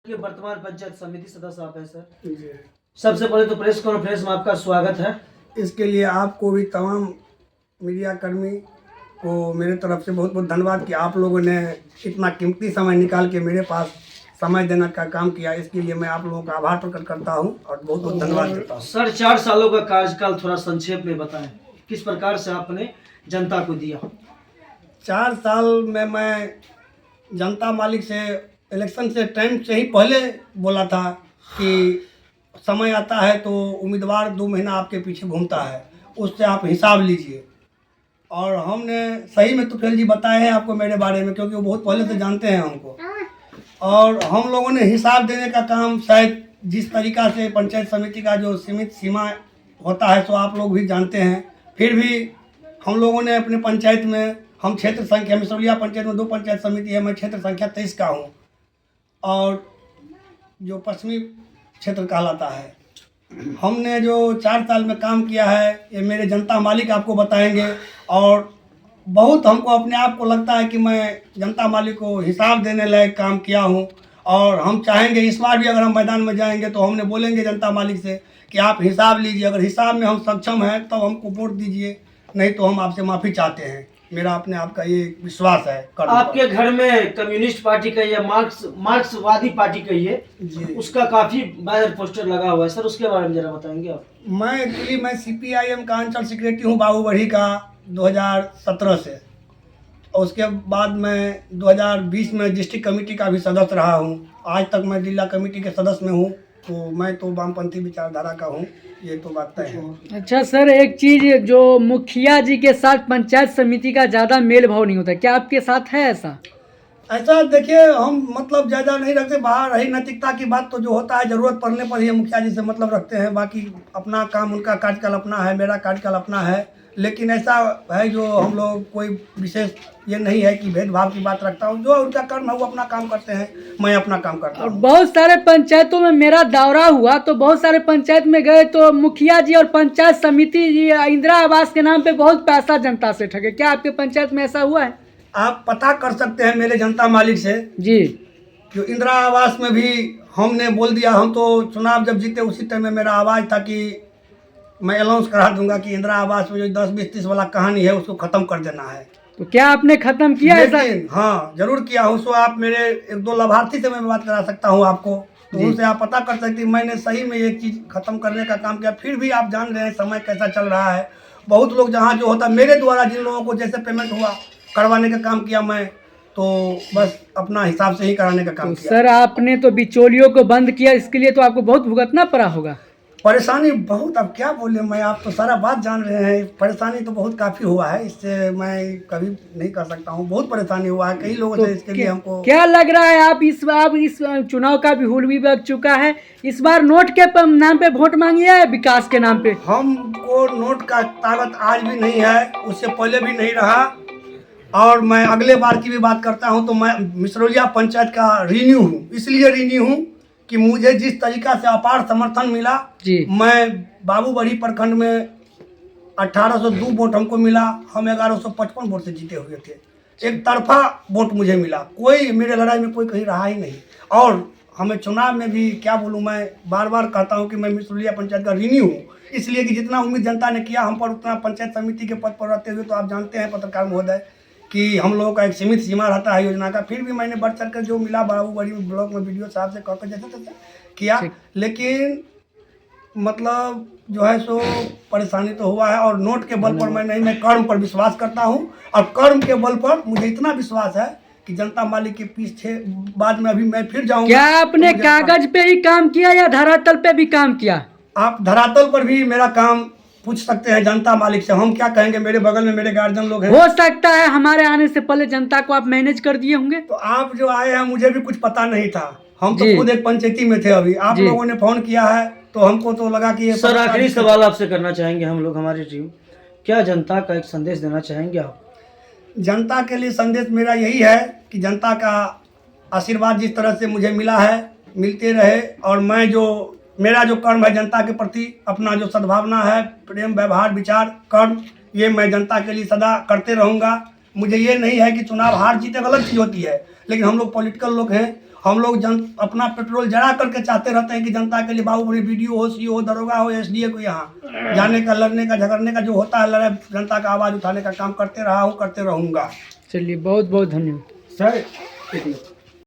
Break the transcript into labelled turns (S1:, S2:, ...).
S1: के वर्तमान पंचायत समिति सदस्य आप हैं सर।
S2: जी।
S1: सबसे पहले तो प्रेस कॉन्फ्रेंस में आपका स्वागत है।
S2: इसके लिए आपको भी तमाम मीडिया कर्मी को मेरे तरफ से बहुत बहुत धन्यवाद कि आप लोगों ने इतना कीमती समय निकाल के मेरे पास समय देने का काम किया। इसके लिए मैं आप लोगों का आभार प्रकट करता हूं और बहुत बहुत धन्यवाद देता हूं।
S1: सर 4 सालों का कार्यकाल थोड़ा संक्षेप में बताएं, किस प्रकार से आपने जनता को दिया।
S2: 4 साल में मैं जनता मालिक से इलेक्शन से टाइम से ही पहले बोला था कि समय आता है तो उम्मीदवार 2 महीना आपके पीछे घूमता है, उससे आप हिसाब लीजिए। और हमने सही में तुफैल जी बताए हैं आपको मेरे बारे में, क्योंकि वो बहुत पहले से जानते हैं हमको। और हम लोगों ने हिसाब देने का काम शायद जिस तरीक़ा से पंचायत समिति का जो सीमित सीमा होता है सो आप लोग भी जानते हैं। फिर भी हम लोगों ने अपने पंचायत में, हम क्षेत्र संख्या मिसरौलिया पंचायत में 2 पंचायत समिति है, मैं क्षेत्र संख्या 23 का हूँ और जो पश्चिमी क्षेत्र कहलाता है। हमने जो 4 साल में काम किया है ये मेरे जनता मालिक आपको बताएंगे। और बहुत हमको अपने आप को लगता है कि मैं जनता मालिक को हिसाब देने लायक काम किया हूँ। और हम चाहेंगे इस बार भी अगर हम मैदान में जाएंगे तो हमने बोलेंगे जनता मालिक से कि आप हिसाब लीजिए, अगर हिसाब में हम सक्षम हैं तब हमको वोट दीजिए, नहीं तो हम आपसे माफ़ी चाहते हैं। मेरा अपने आप का ये विश्वास है।
S1: आपके घर में कम्युनिस्ट पार्टी का या मार्क्सवादी पार्टी का ये
S2: जी,
S1: उसका काफी बैनर पोस्टर लगा हुआ है सर, उसके बारे में जरा बताएंगे आप।
S2: मैं एक्चुअली मैं CPIM का अंचल सेक्रेटरी हूँ बाबूबढ़ी का 2017 से। और उसके बाद मैं 2020 में डिस्ट्रिक्ट कमेटी का भी सदस्य रहा हूँ। आज तक मैं जिला कमेटी के सदस्य में हूँ, तो मैं तो वामपंथी विचारधारा का हूँ, ये तो बात तय है।
S3: अच्छा सर, एक चीज जो मुखिया जी के साथ पंचायत समिति का ज़्यादा मेल भाव नहीं होता, क्या आपके साथ है ऐसा?
S2: ऐसा देखिए, हम मतलब ज़्यादा नहीं रखते। बाहर रही नैतिकता की बात तो जो होता है ज़रूरत पड़ने पर ही मुखिया जी से मतलब रखते हैं। बाकी अपना काम, उनका कार्यकाल अपना है, मेरा कार्यकाल अपना है। लेकिन ऐसा है जो हम लोग कोई विशेष ये नहीं है कि भेदभाव की बात रखता हूँ। जो उनका कर्म है वो अपना काम करते हैं, मैं अपना काम करता
S3: और
S2: हूँ।
S3: बहुत सारे पंचायतों में मेरा दौरा हुआ तो बहुत सारे पंचायत में गए तो मुखिया जी और पंचायत समिति जी इंदिरा आवास के नाम पे बहुत पैसा जनता से ठगे। क्या आपके पंचायत में ऐसा हुआ है?
S2: आप पता कर सकते हैं मेरे जनता मालिक से।
S3: जी,
S2: जो इंदिरा आवास में भी हमने बोल दिया, हम तो चुनाव जब जीते उसी टाइम में मेरा आवाज़ था कि मैं अनाउंस करा दूंगा कि इंदिरा आवास में जो 10-20-30 वाला कहानी है उसको ख़त्म कर देना है।
S3: तो क्या आपने खत्म किया ऐसा?
S2: लेकिन हाँ, जरूर किया हूँ। सो आप मेरे 1-2 लाभार्थी से मैं बात करा सकता हूँ आपको, तो उनसे आप पता कर सकते हैं मैंने सही में ये चीज़ ख़त्म करने का काम किया। फिर भी आप जान रहे हैं समय कैसा चल रहा है। बहुत लोग जहाँ जो होता मेरे द्वारा जिन लोगों को जैसे पेमेंट हुआ करवाने का काम किया मैं, तो बस अपना हिसाब से ही कराने का काम
S3: तो
S2: किया।
S3: सर आपने तो बिचौलियों को बंद किया, इसके लिए तो आपको बहुत भुगतना पड़ा होगा।
S2: परेशानी बहुत, अब क्या बोले मैं, आप तो सारा बात जान रहे हैं। परेशानी तो बहुत काफ़ी हुआ है, इससे मैं कभी नहीं कर सकता हूँ। बहुत परेशानी हुआ है कई लोगों
S3: तो
S2: से, इसके लिए हमको
S3: क्या लग रहा है आप इस चुनाव का भी हुल भी बग चुका है, इस बार नोट के नाम पे वोट मांगिए है विकास के नाम पे?
S2: हमको नोट का ताकत आज भी नहीं है, उससे पहले भी नहीं रहा। और मैं अगले बार की भी बात करता हूँ तो मैं मिसरौलिया पंचायत का रीन्यू हूँ। इसलिए रीन्यू हूँ कि मुझे जिस तरीका से अपार समर्थन मिला
S3: जी,
S2: मैं बाबूबढ़ी प्रखंड में 1802 वोट हमको मिला। हम 1155 वोट से जीते हुए थे। एक तरफा वोट मुझे मिला, कोई मेरे लड़ाई में कोई कहीं रहा ही नहीं। और हमें चुनाव में भी क्या बोलूँ, मैं बार बार कहता हूँ कि मैं मिसरौलिया पंचायत का रीन्यू हूँ, इसलिए कि जितना उम्मीद जनता ने किया हम पर उतना पंचायत समिति के पद पर रहते हुए तो आप जानते हैं पत्रकार महोदय कि हम लोगों का एक सीमित सीमा रहता है योजना का। फिर भी मैंने बढ़ चढ़ कर जो मिला बाबूबढ़ी ब्लॉक में वीडियो साहब से कहकर जैसे तैसे किया। लेकिन मतलब जो है सो परेशानी तो हुआ है। और नोट के बल पर मैं नहीं, मैं कर्म पर विश्वास करता हूँ। और कर्म के बल पर मुझे इतना विश्वास है कि जनता मालिक के पीछे बाद में अभी मैं फिर जाऊँगा।
S3: क्या आपने कागज पे ही काम किया या धरातल पे भी काम किया?
S2: आप धरातल पर भी मेरा काम पूछ सकते हैं जनता मालिक से। हम क्या कहेंगे, मेरे बगल में मेरे गार्जियन लोग हैं।
S3: हो सकता है हमारे आने से पहले जनता को आप मैनेज कर दिए होंगे।
S2: तो आप जो आए हैं मुझे भी कुछ पता नहीं था, हम तो
S3: जी।
S2: खुद एक पंचायती में थे। अभी आप
S3: जी।
S2: लोगों ने फोन किया है तो हमको तो लगा कि ये
S1: सर आखिरी सवाल आपसे करना चाहेंगे हम लोग, हमारी टीम, क्या जनता का एक संदेश देना चाहेंगे आप?
S2: जनता के लिए संदेश मेरा यही है कि जनता का आशीर्वाद जिस तरह से मुझे मिला है मिलते रहे। और मैं जो मेरा जो कर्म है जनता के प्रति, अपना जो सद्भावना है, प्रेम व्यवहार विचार कर्म, ये मैं जनता के लिए सदा करते रहूँगा। मुझे ये नहीं है कि चुनाव हार जीत एक अलग चीज़ होती है, लेकिन हम लोग पॉलिटिकल लोग हैं हम लोग अपना पेट्रोल जला करके चाहते रहते हैं कि जनता के लिए बाहुबली वीडियो हो, सीओ हो, दरोगा हो, एसडीए को यहाँ जाने का, लड़ने का, झगड़ने का जो होता है, लड़ाई जनता का आवाज़ उठाने का काम करते रहा हूँ, करते रहूँगा।
S3: चलिए बहुत बहुत धन्यवाद।
S2: सर एक मिनट।